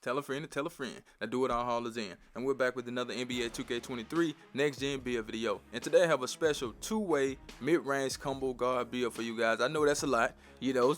Tell a friend to tell a friend. Now do it all haulers in. And we're back with another NBA 2K23 next gen build video. And today I have a special two-way mid-range combo guard build for you guys. I know that's a lot,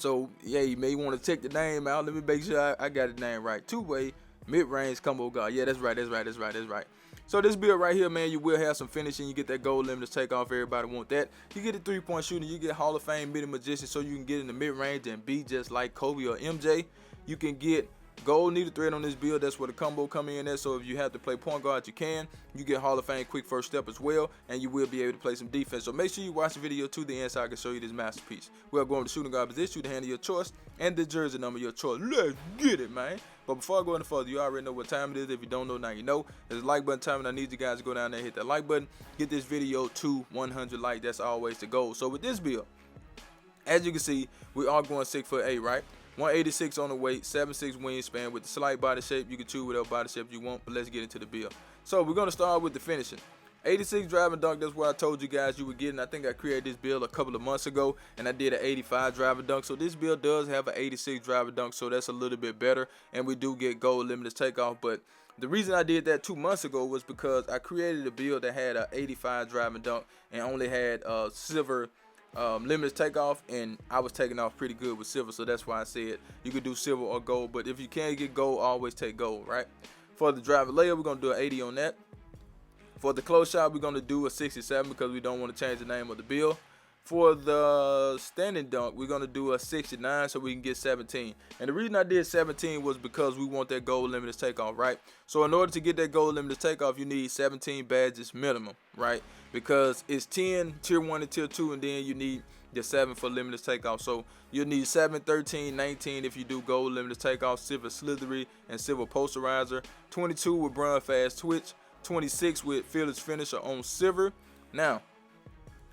so yeah, you may want to check the name out. Let me make sure I got the name right. Two-way mid-range combo guard. Yeah, that's right. So this build right here, man, you will have some finishing. You get that goal limit to take off. Everybody want that. You get a three-point shooting. You get Hall of Fame mid magician, so you can get in the mid-range and be just like Kobe or MJ. You can get gold needle thread on this build. That's where the combo come in there. So if you have to play point guard, you can. You get Hall of Fame quick first step as well, and you will be able to play some defense. So make sure you watch the video to the end so I can show you this masterpiece. We're going to shooting guard position, the hand of your choice, and the jersey number of your choice. Let's get it, man. But before I go any further, you already know what time it is. If you don't know, now you know. It's like button time, and I need you guys to go down there and hit that like button. Get this video to 100 likes. That's always the goal. So with this build, as you can see, we are going 6'8", right? 186 on the weight, 7'6" wingspan with the slight body shape. You can choose whatever body shape you want, but let's get into the build. So we're going to start with the finishing. 86 driving dunk, that's what I told you guys you would get, and I think I created this build a couple of months ago, and I did an 85 driving dunk. So this build does have an 86 driving dunk, so that's a little bit better, and we do get gold limited takeoff. But the reason I did that 2 months ago was because I created a build that had an 85 driving dunk and only had silver limited takeoff, and I was taking off pretty good with silver, so that's why I said you could do silver or gold. But if you can't get gold, always take gold, right? For the driving layup, we're gonna do an 80 on that. For the close shot, we're gonna do a 67 because we don't want to change the name of the build. For the standing dunk, we're gonna do a 69 so we can get 17. And the reason I did 17 was because we want that gold limited takeoff, right? So in order to get that gold limited takeoff, you need 17 badges minimum, right? Because it's 10 tier 1 and tier 2, and then you need the 7 for limited takeoff. So you'll need 7, 13, 19 if you do gold limited takeoff, silver slithery and silver posterizer, 22 with bronze fast twitch, 26 with fearless finisher on silver. Now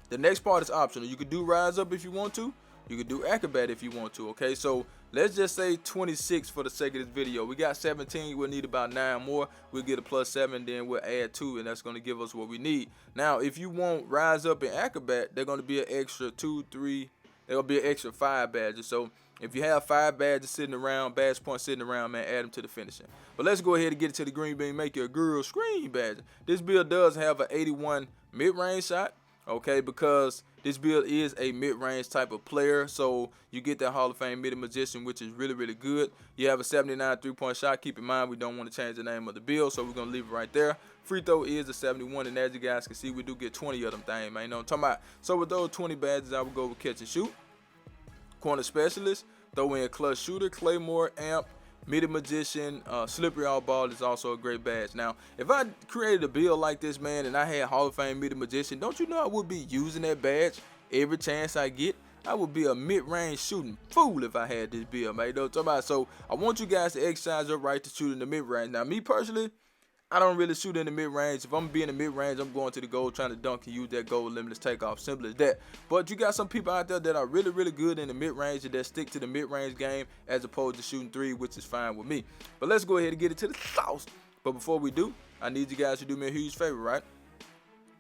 the next part is optional. You could do rise up if you want to. You could do acrobat if you want to. Okay, so let's just say 26 for the sake of this video. We got 17. We'll need about 9 more. We'll get a +7, then we'll add 2, and that's going to give us what we need. Now if you want rise up and acrobat, they're going to be an extra 2, 3. There'll be an extra 5 badges. So if you have 5 badges sitting around, badge points sitting around, man, add them to the finishing. But let's go ahead and get it to the green bean. Make your girl scream badge. This build does have an 81 mid-range shot. Okay, because this build is a mid-range type of player, so you get that Hall of Fame mid magician, which is really good. You have a 79 3-point shot. Keep in mind we don't want to change the name of the build, so we're gonna leave it right there. Free throw is a 71, and as you guys can see, we do get 20 of them things, man. You know what I'm talking about? So with those 20 badges, I would go with catch and shoot, corner specialist, throw in clutch shooter, claymore, amp, mid magician, slippery all ball is also a great badge. Now if I created a build like this, man, and I had Hall of Fame mid magician, don't you know I would be using that badge every chance I get? I would be a mid-range shooting fool if I had this build, man. You know what I'm talking about? So I want you guys to exercise your right to shoot in the mid-range. Now me personally, I don't really shoot in the mid-range. If I'm being in the mid-range, I'm going to the goal trying to dunk and use that goal limitless takeoff. Simple as that. But you got some people out there that are really good in the mid-range and that stick to the mid-range game as opposed to shooting 3, which is fine with me. But let's go ahead and get it to the sauce. But before we do, I need you guys to do me a huge favor, right?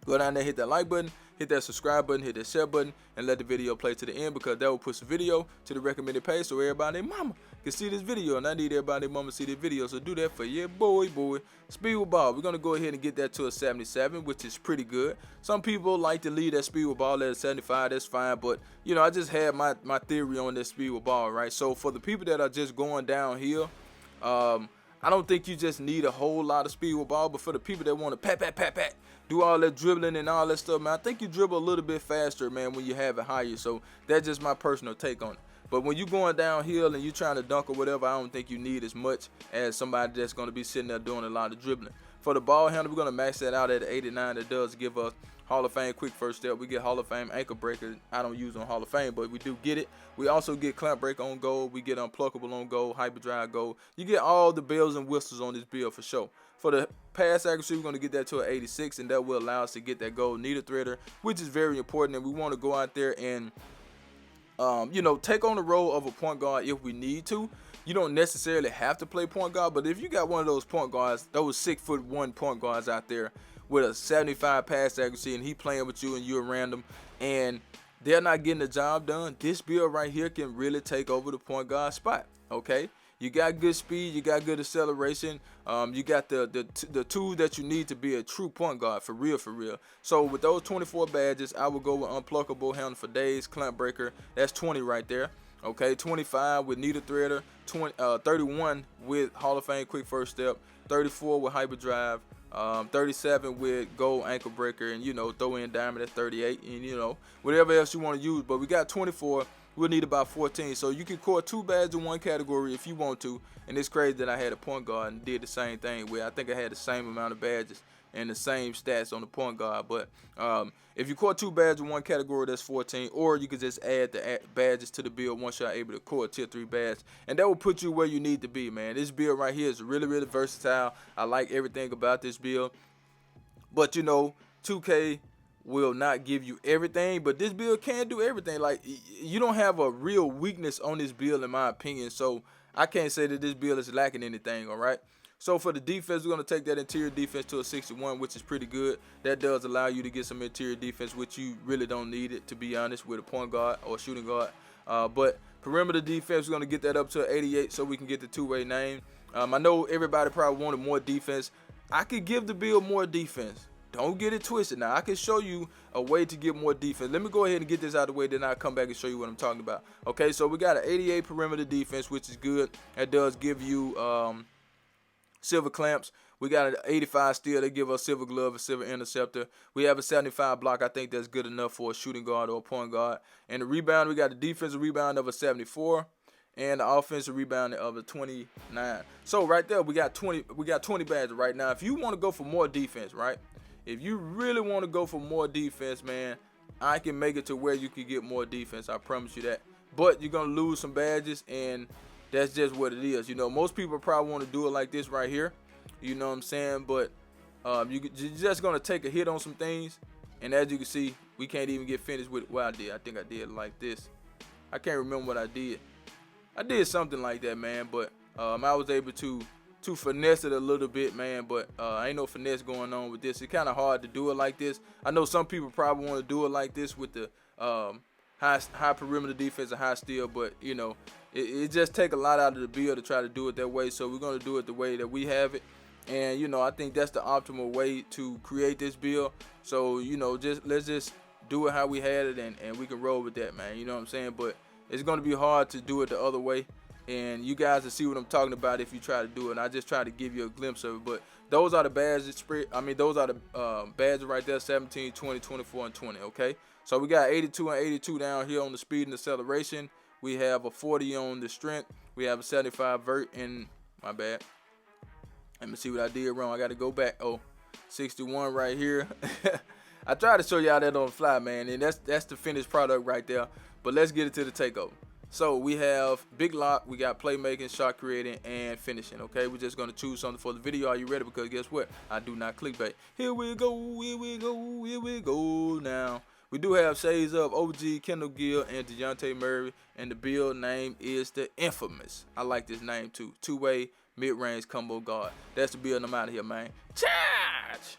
Go down there, hit that like button, hit that subscribe button, hit that share button, and let the video play to the end, because that will push the video to the recommended page so everybody and mama can see this video. And I need everybody and mama to see this video, so do that for your boy. Speed with ball, we're going to go ahead and get that to a 77, which is pretty good. Some people like to leave that speed with ball at a 75, that's fine, but you know, I just had my theory on this speed with ball, right? So for the people that are just going downhill, I don't think you just need a whole lot of speed with ball, but for the people that want to pat, do all that dribbling and all that stuff, man, I think you dribble a little bit faster, man, when you have it higher. So that's just my personal take on it. But when you're going downhill and you're trying to dunk or whatever, I don't think you need as much as somebody that's going to be sitting there doing a lot of dribbling. For the ball handle, we're going to max that out at 89. That does give us Hall of Fame quick first step. We get Hall of Fame ankle breaker. I don't use on Hall of Fame, but we do get it. We also get clamp breaker on gold. We get unpluckable on gold, hyperdrive gold. You get all the bells and whistles on this build for sure. For the pass accuracy, we're going to get that to an 86, and that will allow us to get that gold needle threader, which is very important. And we want to go out there and take on the role of a point guard if we need to. You don't necessarily have to play point guard, but if you got one of those point guards, those 6'1" point guards out there with a 75 pass accuracy, and he playing with you and you're random, and they're not getting the job done, this build right here can really take over the point guard spot. Okay, You got good speed, you got good acceleration, you got the tools that you need to be a true point guard, for real, for real. So with those 24 badges, I would go with Unpluckable, Handle for Days, Clamp Breaker. That's 20 right there. Okay, 25 with Needle Threader, 31 with Hall of Fame Quick First Step, 34 with Hyperdrive, 37 with Gold Ankle Breaker, and throw in Diamond at 38, and whatever else you want to use. But we got 24. We'll need about 14. So you can core 2 badges in one category if you want to. And it's crazy that I had a point guard and did the same thing where I think I had the same amount of badges and the same stats on the point guard. But if you core 2 badges in one category, that's 14. Or you could just add the badges to the build once you're able to core tier 3 badges. And that will put you where you need to be, man. This build right here is really, really versatile. I like everything about this build. But 2K will not give you everything, but this build can do everything. Like, you don't have a real weakness on this build, in my opinion, so I can't say that this build is lacking anything. All right, so for the defense, we're going to take that interior defense to a 61, which is pretty good. That does allow you to get some interior defense, which you really don't need it, to be honest, with a point guard or shooting guard. But perimeter defense, we're going to get that up to 88 so we can get the two-way name. I know everybody probably wanted more defense. I could give the build more defense. Don't get it twisted. Now, I can show you a way to get more defense. Let me go ahead and get this out of the way, then I'll come back and show you what I'm talking about. Okay, so we got an 88 perimeter defense, which is good. That does give you silver clamps. We got an 85 steal. They give us silver glove, a silver interceptor. We have a 75 block. I think that's good enough for a shooting guard or a point guard. And the rebound, we got the defensive rebound of a 74. And the offensive rebound of a 29. So right there, we got 20 badges right now. If you want to go for more defense, right? If you really want to go for more defense, man, I can make it to where you can get more defense. I promise you that. But you're going to lose some badges, and that's just what it is. Most people probably want to do it like this right here. You know what I'm saying? But you're just going to take a hit on some things. And as you can see, we can't even get finished with what I did. I think I did like this. I can't remember what I did. I did something like that, man. But I was able to finesse it a little bit, man, but ain't no finesse going on with this. It's kind of hard to do it like this. I know some people probably want to do it like this with the high perimeter defense and high steal, but it just take a lot out of the build to try to do it that way. So we're going to do it the way that we have it, and I think that's the optimal way to create this build. So let's just do it how we had it, and we can roll with that, man. You know what I'm saying? But it's going to be hard to do it the other way. And you guys will see what I'm talking about if you try to do it. And I just try to give you a glimpse of it. But those are the badges. Those are the badges right there: 17, 20, 24, and 20. Okay. So we got 82 and 82 down here on the speed and acceleration. We have a 40 on the strength. We have a 75 vert. And my bad. Let me see what I did wrong. I got to go back. 61 right here. I tried to show y'all that on the fly, man. And that's the finished product right there. But let's get it to the takeover. So we have big lock, we got playmaking, shot creating, and finishing. Okay, we're just gonna choose something for the video. Are you ready? Because guess what? I do not clickbait. Here we go, here we go, here we go. Now we do have shades of OG, Kendall Gill, and DeJounte Murray, and the build name is the Infamous. I like this name too. Two-way mid-range combo guard. That's the build. I'm out of here, man. Charge.